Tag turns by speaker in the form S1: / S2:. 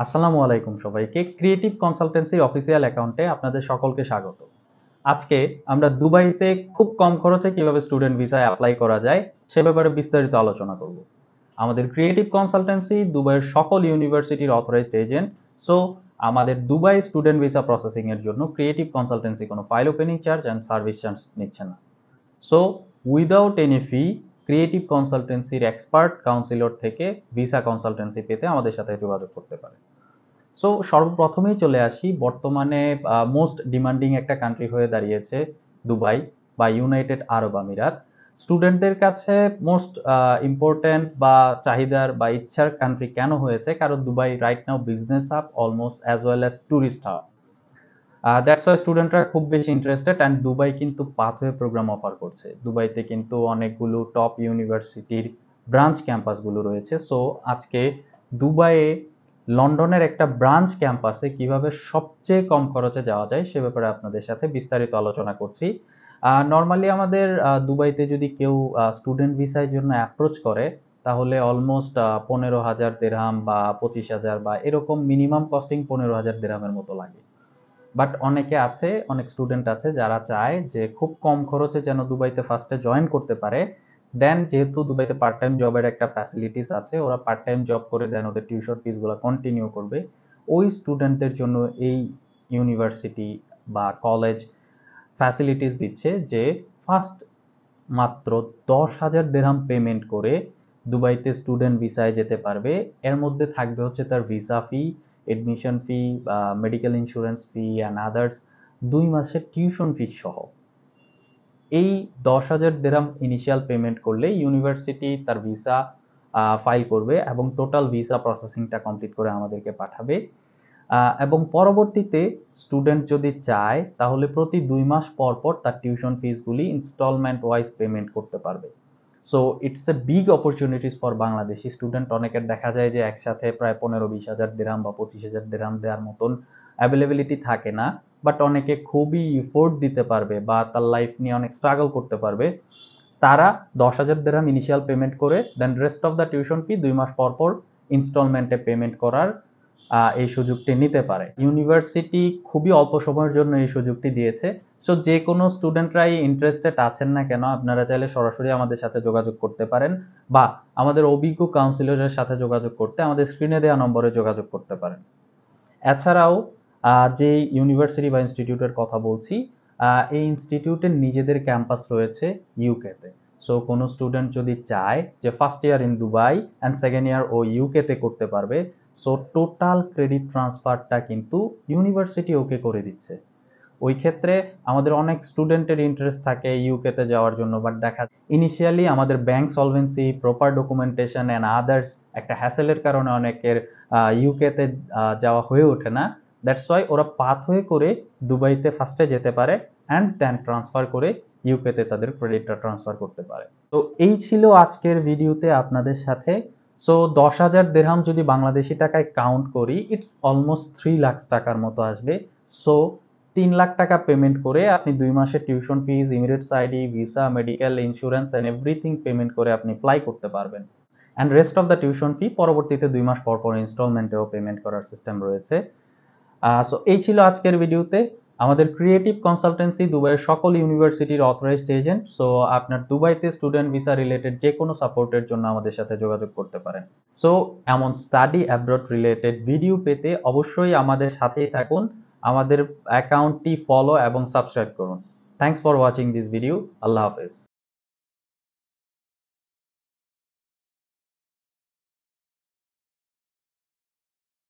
S1: আসসালামু আলাইকুম সবাইকে। ক্রিয়েটিভ কনসালটেন্সির অফিসিয়াল অ্যাকাউন্টে আপনাদের সকলকে স্বাগত। আজকে আমরা দুবাইতে খুব কম খরচে কিভাবে স্টুডেন্ট ভিসায় এপ্লাই করা যায় সে ব্যাপারে বিস্তারিত আলোচনা করব। আমাদের ক্রিয়েটিভ কনসালটেন্সি দুবাইয়ের সকল ইউনিভার্সিটির অথরাইজড এজেন্ট। সো আমাদের দুবাই স্টুডেন্ট ভিসা প্রসেসিং এর জন্য ক্রিয়েটিভ কনসালটেন্সি কোনো file opening charge and service charge নিচ্ছে না। সো উইদাউট এনি ফি ক্রিয়েটিভ কনসালটেন্সির এক্সপার্ট কাউন্সিলর থেকে ভিসা কনসালটেন্সি পেতে আমাদের সাথে যোগাযোগ করতে পারে। সো সর্বপ্রথমেই চলে আসি, বর্তমানে মোস্ট ডিমান্ডিং একটা কান্ট্রি হয়ে দাঁড়িয়েছে দুবাই বা ইউনাইটেড আরব আমিরাত। স্টুডেন্টদের কাছে মোস্ট ইম্পর্ট্যান্ট বা চাহিদার বা ইচ্ছার কান্ট্রি কেন হয়েছে? কারণ Dubai right now business hub almost as well as tourist hub. That's why স্টুডেন্টরা খুব বেশি ইন্টারেস্টেড অ্যান্ড দুবাই কিন্তু পাথওয়ে প্রোগ্রাম অফার করছে। দুবাইতে কিন্তু অনেকগুলো টপ ইউনিভার্সিটির ব্রাঞ্চ ক্যাম্পাসগুলো রয়েছে। সো আজকে দুবাইয়ে লন্ডনের একটা ব্রাঞ্চ ক্যাম্পাসে কিভাবে সবচেয়ে কম খরচে যাওয়া যায় সে ব্যাপারে আপনাদের সাথে বিস্তারিত আলোচনা করছি। নর্মালি আমাদের দুবাইতে যদি কেউ স্টুডেন্ট ভিসার জন্য অ্যাপ্রোচ করে তাহলে অলমোস্ট 15,000 দিরহাম বা 25,000 বা এরকম মিনিমাম কস্টিং 15,000 দিরহামের মতো লাগে। বাট অনেক স্টুডেন্ট আছে যারা চায় যে খুব কম খরচে যেন দুবাইতে ফার্স্টে জয়েন করতে পারে। দেন যেহেতু দুবাইতে পার্ট টাইম জবের একটা ফ্যাসিলিটিস আছে, ওরা পার্ট টাইম জব করে দেন ওদের টিউশন ফিসগুলো কন্টিনিউ করবে। ওই স্টুডেন্টদের জন্য এই ইউনিভার্সিটি বা কলেজ ফ্যাসিলিটিস দিচ্ছে যে ফার্স্ট মাত্র 10,000 দিরহাম পেমেন্ট করে দুবাইতে স্টুডেন্ট ভিসায় যেতে পারবে। এর মধ্যে থাকবে হচ্ছে তার visa fee, admission fee, medical insurance fee and others, 2 মাসের টিউশন ফি সহ। এই 10,000 দিরহাম ইনিশিয়াল পেমেন্ট করলে ইউনিভার্সিটি তার ভিসা ফাইল করবে এবং টোটাল ভিসা প্রসেসিংটা কমপ্লিট করে আমাদেরকে পাঠাবে। এবং পরবর্তীতে স্টুডেন্ট যদি চায় তাহলে প্রতি 2 মাস পর পর তার টিউশন ফিসগুলি ইনস্টলমেন্ট ওয়াইজ পেমেন্ট করতে পারবে। So it's a big opportunities for Bangladeshi student. অনেকের দেখা যায় যে একসাথে প্রায় 15-20 হাজার দিরহাম বা 25,000 দিরহাম দেওয়ার মতন অ্যাভেলেবিলিটি থাকে না, বাট অনেকে খুবই এফোর্ট দিতে পারবে বা তার লাইফ নিয়ে অনেক স্ট্রাগল করতে পারবে। তারা 10,000 দিরহাম ইনিশিয়াল পেমেন্ট করে দেন rest of the tuition fee 2 মাস পর পর ইনস্টলমেন্টে পেমেন্ট করার এই সুযোগটি নিতে পারে। ইউনিভার্সিটি খুবই অল্প সময়ের জন্য এই সুযোগটি দিয়েছে। সো যে কোনো স্টুডেন্টরাই ইন্টারেস্টেড আছেন না কেন আপনারা চাইলে সরাসরি আমাদের সাথে যোগাযোগ করতে পারেন বা আমাদের অভিজ্ঞ কাউন্সিলরের সাথে যোগাযোগ করতে আমাদের স্ক্রিনে দেওয়া নম্বরে যোগাযোগ করতে পারেন। এছাড়াও যে ইউনিভার্সিটি বা ইনস্টিটিউটের কথা বলছি, এই ইনস্টিটিউটের নিজেদের ক্যাম্পাস রয়েছে ইউকেতে। সো কোনো স্টুডেন্ট যদি চায় যে first year in Dubai and second year ও ইউকেতে করতে পারবে, সো টোটাল ক্রেডিট ট্রান্সফারটা কিন্তু ইউনিভার্সিটি ওকে করে দিচ্ছে। ওই ক্ষেত্রে আমাদের অনেক স্টুডেন্টের ইন্টারেস্ট থাকে ইউকেতে যাওয়ার জন্য, বাট দেখা ইনিশিয়ালি আমাদের bank solvency, proper documentation and others একটা হ্যাসেলের কারণে অনেকের ইউকেতে যাওয়া হয়ে ওঠে না। দ্যাটস ওয়াই ওরা পাথওয়ে করে দুবাইতে ফার্স্টে যেতে পারে অ্যান্ড দেন ট্রান্সফার করে ইউকেতে তাদের ক্রেডিটটা ট্রান্সফার করতে পারে। তো এই ছিল আজকের ভিডিওতে আপনাদের সাথে। সো 10,000 দিরহাম যদি বাংলাদেশি টাকায় কাউন্ট করি ইটস অলমোস্ট 3 লাখ টাকার মতো আসবে। সো 3 লাখ টাকা পেমেন্ট করে আপনি 2 মাসের tuition fees, Emirates ID, visa, medical insurance and everything payment করে আপনি ফ্লাই করতে পারবেন। And rest of the tuition fee পরবর্তীতে 2 মাস পর পর ইনস্টলমেন্টেও পেমেন্ট করার সিস্টেম রয়েছে। সো এই ছিল আজকের ভিডিওতে। আমাদের ক্রিয়েটিভ কনসালটেন্সি দুবাইয়ের সকল ইউনিভার্সিটির অথরাইজড এজেন্ট। সো আপনার দুবাইতে স্টুডেন্ট ভিসা রিলেটেড যে কোনো সাপোর্টের জন্য আমাদের সাথে যোগাযোগ করতে পারেন। সো এমন স্টাডি অ্যাব্রড রিলেটেড ভিডিও পেতে অবশ্যই আমাদের সাথেই থাকুন। আমাদের অ্যাকাউন্টটি ফলো এবং সাবস্ক্রাইব করুন। Thanks for watching this video. আল্লাহ হাফেজ।